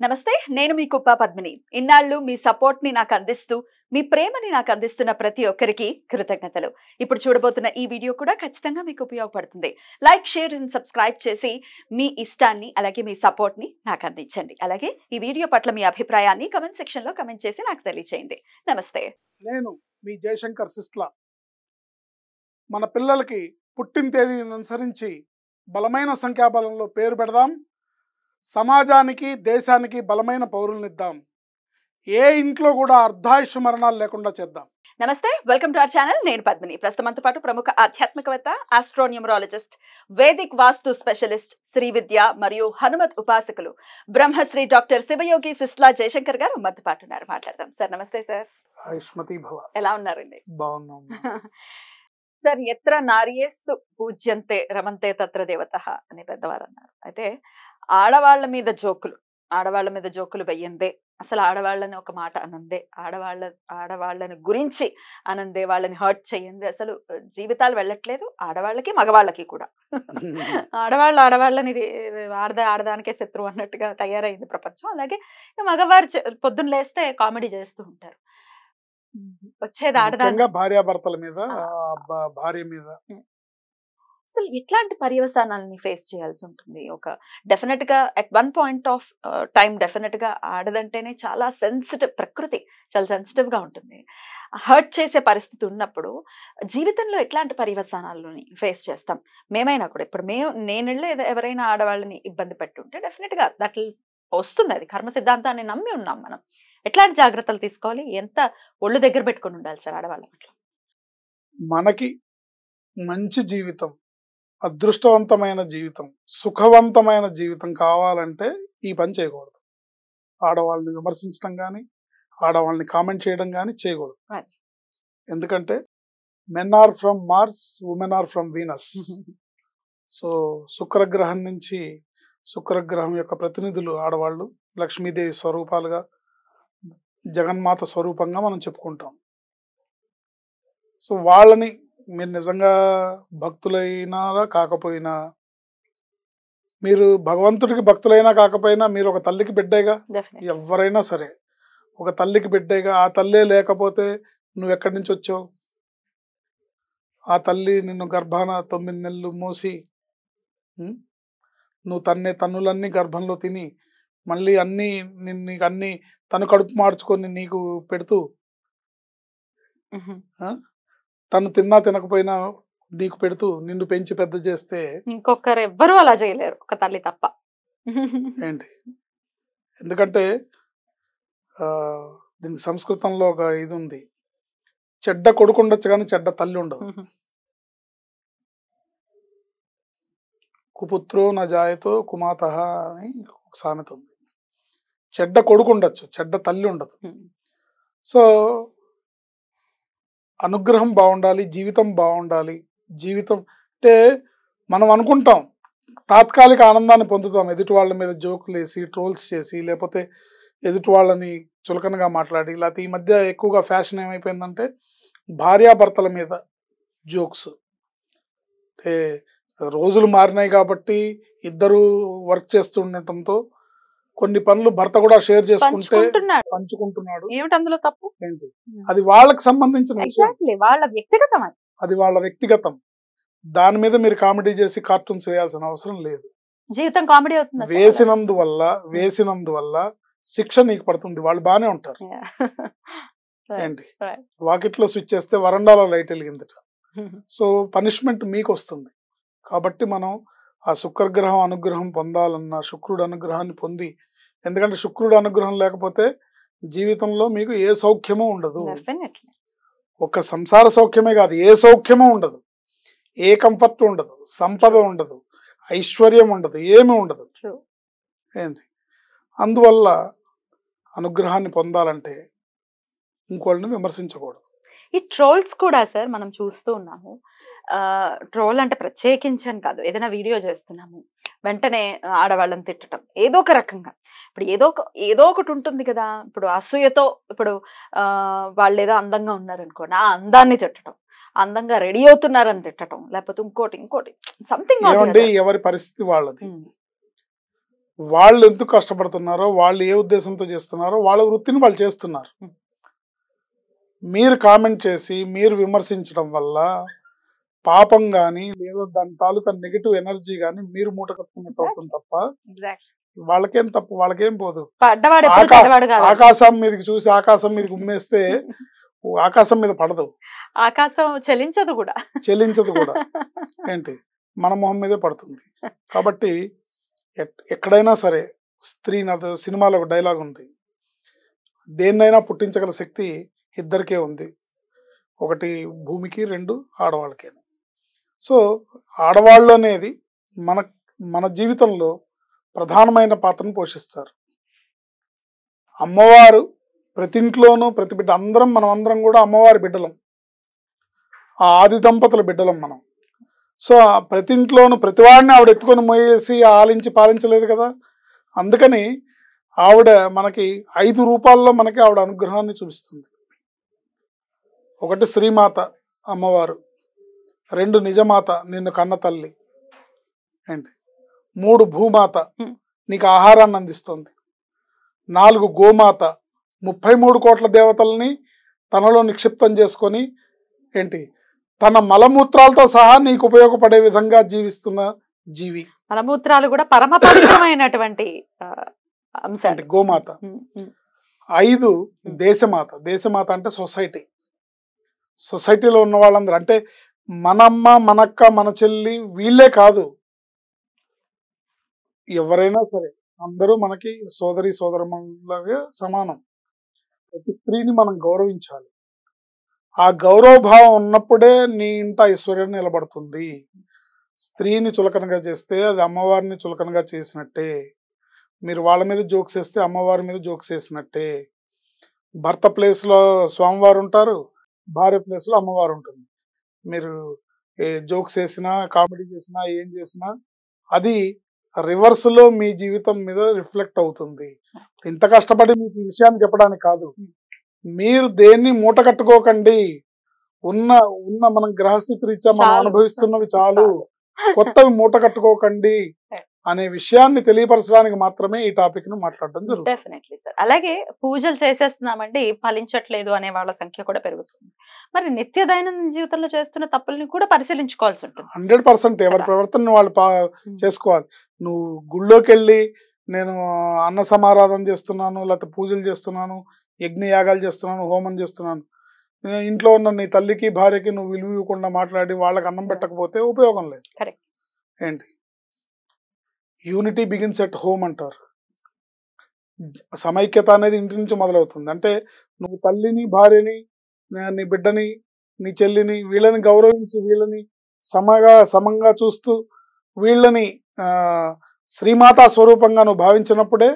నమస్తే, నేను మీ కుప్ప పద్మిని. ఇన్నాళ్ళు మీ సపోర్ట్ ని నాకు అందిస్తూ, మీ ప్రేమని నాకు అందిస్తున్న ప్రతి ఒక్కరికి కృతజ్ఞతలు. ఇప్పుడు చూడబోతున్న ఈ వీడియో కూడా ఖచ్చితంగా మీకు ఉపయోగపడుతుంది. లైక్, షేర్ అండ్ సబ్స్క్రైబ్ చేసి మీ ఇష్టాన్ని అలాగే మీ సపోర్ట్ ని నాకు అందించండి. అలాగే ఈ వీడియో పట్ల మీ అభిప్రాయాన్ని కమెంట్ సెక్షన్ లో కమెంట్ చేసి నాకు తెలియజేయండి. నమస్తే. నేను మీ జయశంకర్ సిస్లా. మన పిల్లలకి పుట్టిన తేదీని అనుసరించి బలమైన సంఖ్యాబలంలో పేరు పెడదాం. సమాజానికి దేశానికి బలమైన పౌరులనిద్దాం. ఏ ఇంట్లో కూడా అర్ధాయుష్ మరణాలు లేకుండా చేద్దాం. నమస్తే, వెల్కమ్ టు అవర్ ఛానల్. నేను పద్మిని. ప్రస్తుతంతో పాటు ప్రముఖ ఆధ్యాత్మికవేత్త, ఆస్ట్రోన్యూమరాలజిస్ట్, వేదిక్ వాస్తు స్పెషలిస్ట్, శ్రీ విద్య మరియు హనుమత్ ఉపాసకులు బ్రహ్మశ్రీ డాక్టర్ శివయోగి సిస్లా జయశంకర్ గారు మనతో పాటు ఉన్నారు. మాట్లాడదాం. సార్ నమస్తే. సార్ ఆయుష్మతి భవ. ఎలా ఉన్నారండి? బాగున్నాం సార్. ఎత్ర నార్యేస్తు పూజ్యంతే రమంతే తత్ర దేవతః అని పెద్దవారు అన్నారు. అయితే ఆడవాళ్ల మీద జోకులు వెయ్యందే, అసలు ఆడవాళ్ళని ఒక మాట అనందే, ఆడవాళ్ళని గురించి అనందే, వాళ్ళని హర్ట్ చెయ్యందే, అసలు జీవితాలు వెళ్ళట్లేదు ఆడవాళ్ళకి మగవాళ్ళకి కూడా. ఆడవాళ్ళని ఆడదానికే శత్రువు అన్నట్టుగా తయారైంది ప్రపంచం. అలాగే మగవారు పొద్దున్న లేస్తే కామెడీ చేస్తూ ఉంటారు. వచ్చేది ఆడదాని భార్యాభర్తల మీద, భార్య మీద. అసలు ఎట్లాంటి పర్యవసానాలని ఫేస్ చేయాల్సి ఉంటుంది? ఒక డెఫినెట్ గా at one point of time definite గా ఆడదంటేనే చాలా సెన్సిటివ్, ప్రకృతి చాలా సెన్సిటివ్ గా ఉంటుంది. హర్ట్ చేసే పరిస్థితి ఉన్నప్పుడు జీవితంలో ఎట్లాంటి పర్యవసానాలని ఫేస్ చేస్తాం? మేమైనా కూడా ఇప్పుడు నేను ఎవరైనా ఆడవాళ్ళని ఇబ్బంది పెట్టుంటే డెఫినెట్ గా దట్ వస్తుంది. అది కర్మ సిద్ధాంతాన్ని నమ్మి ఉన్నాం మనం. ఎట్లాంటి జాగ్రత్తలు తీసుకోవాలి? ఎంత ఒళ్ళు దగ్గర పెట్టుకుని ఉండాలి సార్ ఆడవాళ్ళ పట్ల? మనకి మంచి జీవితం, అదృష్టవంతమైన జీవితం, సుఖవంతమైన జీవితం కావాలంటే ఈ పని చేయకూడదు. ఆడవాళ్ళని విమర్శించడం కానీ, ఆడవాళ్ళని కామెంట్ చేయడం కానీ చేయకూడదు. ఎందుకంటే men are from Mars, women are from Venus. So శుక్రగ్రహం నుంచి, శుక్రగ్రహం యొక్క ప్రతినిధులు ఆడవాళ్ళు, లక్ష్మీదేవి స్వరూపాలుగా, జగన్మాత స్వరూపంగా మనం చెప్పుకుంటాం. సో వాళ్ళని మీరు నిజంగా భక్తులైనా కాకపోయినా, మీరు భగవంతుడికి భక్తులైనా కాకపోయినా, మీరు ఒక తల్లికి బిడ్డేగా. ఎవరైనా సరే ఒక తల్లికి బిడ్డేగా. ఆ తల్లే లేకపోతే నువ్వు ఎక్కడి నుంచి వచ్చావు? ఆ తల్లి నిన్ను గర్భాన 9 నెలలు మోసి, నువ్వు తన్నులన్నీ గర్భంలో తిని, మళ్ళీ నీకు అన్ని తను కడుపు మార్చుకొని నీకు పెడుతూ, తను తిన్నా తినకపోయినా నీకు పెడుతూ నిన్ను పెంచి పెద్ద చేస్తే ఇంకొకరు ఎవ్వరూ అలా చేయలేరు, ఒక తల్లి తప్ప. ఏంటి? ఎందుకంటే దీనికి సంస్కృతంలో ఒక ఇది ఉంది, చెడ్డ కొడుకు ఉండొచ్చు కానీ చెడ్డ తల్లి ఉండదు. కుపుత్రో న జాయతో కుమాతః అని ఒక సామెత ఉంది. చెడ్డ కొడుకు ఉండొచ్చు, చెడ్డ తల్లి ఉండదు. సో అనుగ్రహం బాగుండాలి, జీవితం బాగుండాలి. జీవితం అంటే మనం అనుకుంటాం తాత్కాలిక ఆనందాన్ని పొందుతాం, ఎదుటి వాళ్ళ మీద జోకులు వేసి, ట్రోల్స్ చేసి, లేకపోతే ఎదుటి వాళ్ళని చులకనగా మాట్లాడి. లేకపోతే ఈ మధ్య ఎక్కువగా ఫ్యాషన్ ఏమైపోయిందంటే భార్యాభర్తల మీద జోక్స్. అంటే రోజులు మారినాయి కాబట్టి ఇద్దరు వర్క్ చేస్తుండటంతో కొన్ని పనులు భర్త కూడా షేర్ చేసుకుంటే పంచుకుంటున్నాడు. ఏమిటి అందులో తప్పు? ఏంటి? అది వాళ్ళకి సంబంధించిన విషయం, వాళ్ళ వ్యక్తిగతం. అది వాళ్ళ వ్యక్తిగతం. దాని మీద మీరు కామెడీ చేసి కార్టూన్స్ వేయాల్సిన అవసరం లేదు. జీవితం కామెడీ అవుతుంది. వేసినందువల్ల శిక్ష నీకు పడుతుంది. వాళ్ళు బానే ఉంటారు. ఏంటి? వాకిట్లో స్విచ్ చేస్తే వరండాలో లైట్ వెలిగిందట. సో పనిష్మెంట్ మీకు వస్తుంది. కాబట్టి మనం ఆ శుక్రగ్రహం అనుగ్రహం పొందాలన్నా శుక్రుడు అనుగ్రహాన్ని పొంది, ఎందుకంటే శుక్రుడు అనుగ్రహం లేకపోతే జీవితంలో మీకు ఏ సౌఖ్యమూ ఉండదు. ఒక సంసార సౌఖ్యమే కాదు, ఏ సౌఖ్యమూ ఉండదు, ఏ కంఫర్ట్ ఉండదు, సంపద ఉండదు, ఐశ్వర్యం ఉండదు, ఏమీ ఉండదు. ఏంటి? అందువల్ల అనుగ్రహాన్ని పొందాలంటే ఇంకోళ్ళని విమర్శించకూడదు. ఈ ట్రోల్స్ కూడా సార్ మనం చూస్తూ ఉన్నాము. ట్రోల్ అంటే ప్రత్యేకించని కాదు, ఏదైనా వీడియో చేస్తున్నాము వెంటనే ఆడవాళ్ళని తిట్టడం ఏదో ఒక రకంగా. ఇప్పుడు ఏదో ఒకటి ఉంటుంది కదా. ఇప్పుడు అసూయతో ఇప్పుడు వాళ్ళు ఏదో అందంగా ఉన్నారనుకోండి, ఆ అందాన్ని తిట్టడం, అందంగా రెడీ అవుతున్నారని తిట్టడం, లేకపోతే ఇంకోటి సంథింగ్. ఎవరి పరిస్థితి వాళ్ళది. వాళ్ళు ఎందుకు కష్టపడుతున్నారో, వాళ్ళు ఏ ఉద్దేశంతో చేస్తున్నారో, వాళ్ళ వృత్తిని వాళ్ళు చేస్తున్నారు. Hmm. మీరు కామెంట్ చేసి, మీరు విమర్శించడం వల్ల పాపం గాని, లేదా దాని తాలూకా నెగెటివ్ ఎనర్జీ గాని మీరు మూట కట్టుకున్నట్టు అవుతుంది తప్ప, ఎగ్జాక్ట్ వాళ్ళకేం తప్పు, వాళ్ళకేం పోదు. పడ్డవాడు ఎప్పుడు ఆకా చెడ్డవాడు కాదు. ఆకాశం మీదకి చూసి ఆకాశం మీదకి ఉమ్మేస్తే ఆకాశం మీద పడదు, ఆకాశం చెలించదు కూడా. చెల్లించదు కూడా. ఏంటి, మన మొహం మీదే పడుతుంది. కాబట్టి ఎక్కడైనా సరే స్త్రీ, నాతో సినిమాలో ఒక డైలాగ్ ఉంది, దేన్నైనా పుట్టించగల శక్తి ఇద్దరికే ఉంది, ఒకటి భూమికి, రెండు ఆడవాళ్ళకే. సో ఆడవాళ్ళు అనేది మన మన జీవితంలో ప్రధానమైన పాత్రను పోషిస్తారు. అమ్మవారు ప్రతి ఇంట్లోనూ, ప్రతి బిడ్డ, మనం అందరం కూడా అమ్మవారి బిడ్డలం, ఆ ఆది దంపతుల బిడ్డలం మనం. సో ప్రతి ఇంట్లోనూ ప్రతివాడిని ఆవిడ ఎత్తుకొని మోయేసి ఆలించి పాలించలేదు కదా. అందుకని ఆవిడ మనకి 5 రూపాల్లో మనకి ఆవిడ అనుగ్రహాన్ని చూపిస్తుంది. ఒకటి శ్రీమాత అమ్మవారు, 2 నిజమాత నిన్ను కన్న తల్లి, ఏంటి 3 భూమాత నీకు ఆహారాన్ని అందిస్తుంది, 4 గోమాత 33 కోట్ల దేవతల్ని తనలో నిక్షిప్తం చేసుకొని ఏంటి తన మలమూత్రాలతో సహా నీకు ఉపయోగపడే విధంగా జీవిస్తున్న జీవి. మలమూత్రాలు కూడా పరమ పవిత్రమైనటువంటి అంశాలు. గోమాత. 5 దేశమాత. దేశమాత అంటే సొసైటీ. సొసైటీలో ఉన్న వాళ్ళందరూ, అంటే మనమ్మ, మనక్క, మన చెల్లి వీళ్ళే కాదు, ఎవరైనా సరే అందరూ మనకి సోదరి సోదరులాగా సమానం. ప్రతి స్త్రీని మనం గౌరవించాలి. ఆ గౌరవభావం ఉన్నప్పుడే నీ ఇంట ఐశ్వర్యం నిలబడుతుంది. స్త్రీని చులకనగా చేస్తే అది అమ్మవారిని చులకనగా చేసినట్టే. మీరు వాళ్ళ మీద జోక్స్ వేస్తే అమ్మవారి మీద జోక్స్ వేసినట్టే. భర్త ప్లేస్లో స్వామివారు ఉంటారు, భార్య ప్లేస్లో అమ్మవారు ఉంటుంది. మీరు జోక్స్ వేసినా, కామెడీ చేసినా, ఏం చేసినా అది రివర్స్లో మీ జీవితం మీద రిఫ్లెక్ట్ అవుతుంది. ఇంత కష్టపడి మీకు ఈ విషయాన్ని చెప్పడానికి కాదు, మీరు దేన్ని మూట కట్టుకోకండి. ఉన్న మనం గ్రహస్థితి రీత్యా మనం అనుభవిస్తున్నవి చాలు, కొత్తవి మూట కట్టుకోకండి అనే విషయాన్ని తెలియపరచడానికి మాత్రమే ఈ టాపిక్ ను మాట్లాడడం జరుగుతుంది. Definitely sir. అలాగే పూజలు చేసేస్తున్నామండి, ఫలించట్లేదు అనే వాళ్ళ సంఖ్య కూడా పెరుగుతుంది. మరి నిత్య దైనందిన జీవితంలో చేస్తున్న తప్పుల్ని కూడా పరిశీలించుకోవాల్సి ఉంటుంది. 100% ఎవరి ప్రవర్తన వాళ్ళు చేసుకోవాలి. నువ్వు గుళ్ళోకి వెళ్ళి నేను అన్న సమారాధన చేస్తున్నాను, లేకపోతే పూజలు చేస్తున్నాను, యజ్ఞయాగాలు చేస్తున్నాను, హోమం చేస్తున్నాను, ఇంట్లో ఉన్న నీ తల్లికి భార్యకి నువ్వు విలువ ఇవ్వకుండా మాట్లాడి వాళ్ళకి అన్నం పెట్టకపోతే ఉపయోగం లేదు. కరెక్ట్. ఏంటి, యూనిటీ బిగిన్స్ ఎట్ హోమ్ అంటారు. సమైక్యత అనేది ఇంటి నుంచి మొదలవుతుంది. అంటే నువ్వు తల్లిని, భార్యని, నీ బిడ్డని, నీ చెల్లిని, వీళ్ళని గౌరవించి, వీళ్ళని సమంగా చూస్తూ, వీళ్ళని శ్రీమాతా స్వరూపంగా నువ్వు భావించినప్పుడే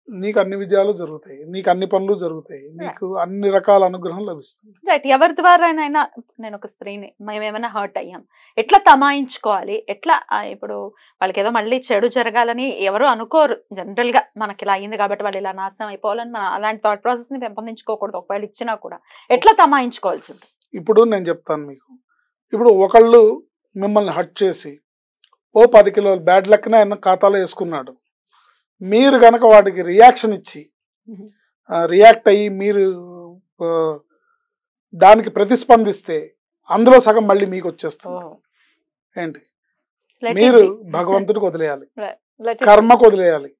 నీకు అన్ని విజయాలు జరుగుతాయి, నీకు అన్ని పనులు జరుగుతాయి, నీకు అన్ని రకాల అనుగ్రహం లభిస్తుంది. రైట్. ఎవరి ద్వారానైనా నేను ఒక స్త్రీని మేమేమైనా హర్ట్ అయ్యాం, ఎట్లా తమాయించుకోవాలి, ఎట్లా ఇప్పుడు వాళ్ళకి ఏదో మళ్ళీ చెడు జరగాలని ఎవరు అనుకోరు జనరల్ గా, మనకి ఇలా అయింది కాబట్టి వాళ్ళు ఇలా నాశనం అయిపోవాలని మనం అలాంటి థాట్ ప్రాసెస్ ని పెంపొందించుకోకూడదు. ఒకవేళ ఇచ్చినా కూడా ఎట్లా తమాయించుకోవాల్సి ఉంటుంది? ఇప్పుడు నేను చెప్తాను మీకు. ఇప్పుడు ఒకళ్ళు మిమ్మల్ని హర్ట్ చేసి 10 కిలోల బ్యాడ్ లక్ని ఆయన ఖాతాలో వేసుకున్నాడు. మీరు కనుక వాటికి రియాక్షన్ ఇచ్చి రియాక్ట్ అయ్యి మీరు దానికి ప్రతిస్పందిస్తే అందులో సగం మళ్ళీ మీకు వచ్చేస్తుంది. ఏంటి, మీరు భగవంతుడికి వదిలేయాలి, కర్మకు వదిలేయాలి.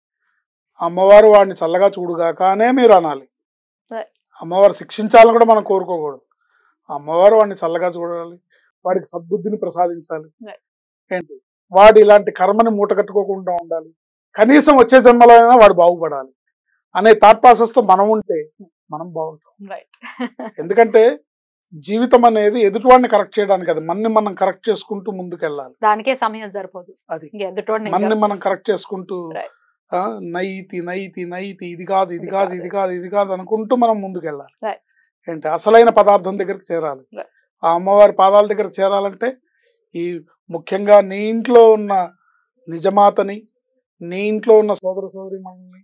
అమ్మవారు వాడిని చల్లగా చూడుగాకనే మీరు అనాలి. అమ్మవారు శిక్షించాలని కూడా మనం కోరుకోకూడదు. అమ్మవారు వాడిని చల్లగా చూడాలి, వాడికి సద్బుద్ధిని ప్రసాదించాలి. ఏంటి, వాడు ఇలాంటి కర్మని మూట కట్టుకోకుండా ఉండాలి, కనీసం వచ్చే జన్మలో అయినా వాడు బాగుపడాలి అనే థాట్ ప్రాసెస్ తో మనం ఉంటే మనం బాగుంటాం. ఎందుకంటే జీవితం అనేది ఎదుటివాడిని కరెక్ట్ చేయడానికి, అది మన్ని మనం కరెక్ట్ చేసుకుంటూ ముందుకెళ్ళాలి. దానికే సమయం సరిపోదు. అది మన్ని మనం కరెక్ట్ చేసుకుంటూ నైతి నైతి నైతి ఇది కాదు ఇది కాదు ఇది కాదు ఇది కాదు అనుకుంటూ మనం ముందుకెళ్ళాలి. ఏంటి, అసలైన పదార్థం దగ్గరికి చేరాలి. ఆ అమ్మవారి పాదాల దగ్గరకు చేరాలంటే ఈ ముఖ్యంగా నీ ఇంట్లో ఉన్న నిజమాతని, నీ ఇంట్లో ఉన్న సోదర సోదరీమణుల్ని,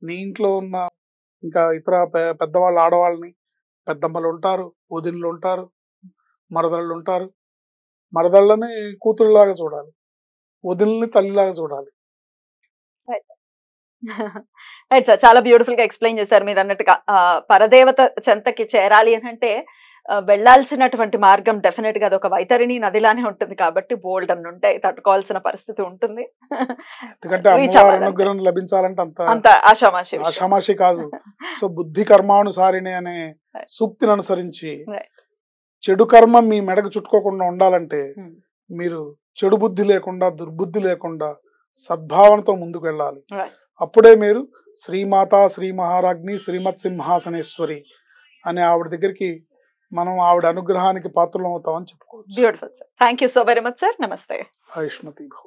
నీ ఇంట్లో ఉన్న ఇంకా ఇతర పెద్దవాళ్ళు, ఆడవాళ్ళని, పెద్దమ్మలు ఉంటారు, వదినలు ఉంటారు, మరదళ్ళు ఉంటారు. మరదళ్ళని కూతురులాగా చూడాలి, వదినల్ని తల్లిలాగా చూడాలి. రైట్ సార్, చాలా బ్యూటిఫుల్ గా ఎక్స్ప్లెయిన్ చేశారు. మీరు అన్నట్టుగా పరదేవత చెంతకి చేరాలి అని అంటే వెళ్ళాల్సినటువంటి మార్గం డెఫినెట్ గా అది ఒక వైతరిణి నదిలానే ఉంటుంది కాబట్టి బోల్డ్ అని ఉంటాయి, తట్టుకోవాల్సిన పరిస్థితి ఉంటుంది. ఎందుకంటే Reach అమ్మవారి అవ్వాలి అంతే. అనుగ్రహం లభించాలంటే అంత అంత ఆషామాషి విషయం. ఆషామాషి కాదు. సో బుద్ధి కర్మానుసారిణి అనే సూక్తిని అనుసరించి Right. చెడు కర్మ మీ మెడకు చుట్టుకోకుండా ఉండాలంటే Hmm. మీరు చెడు బుద్ధి లేకుండా దుర్బుద్ధి లేకుండా సద్భావనతో ముందుకు వెళ్ళాలి. Right. అప్పుడే మీరు శ్రీమాత శ్రీ మహారాజ్ని శ్రీమత్ సింహాసనేశ్వరి అనే ఆవిడ దగ్గరికి మనం ఆవిడ అనుగ్రహానికి పాత్రలు అవుతామని చెప్పుకోవచ్చు. Beautiful sir, thank you so very much sir. నమస్తే. ఆయుష్మతి భవ.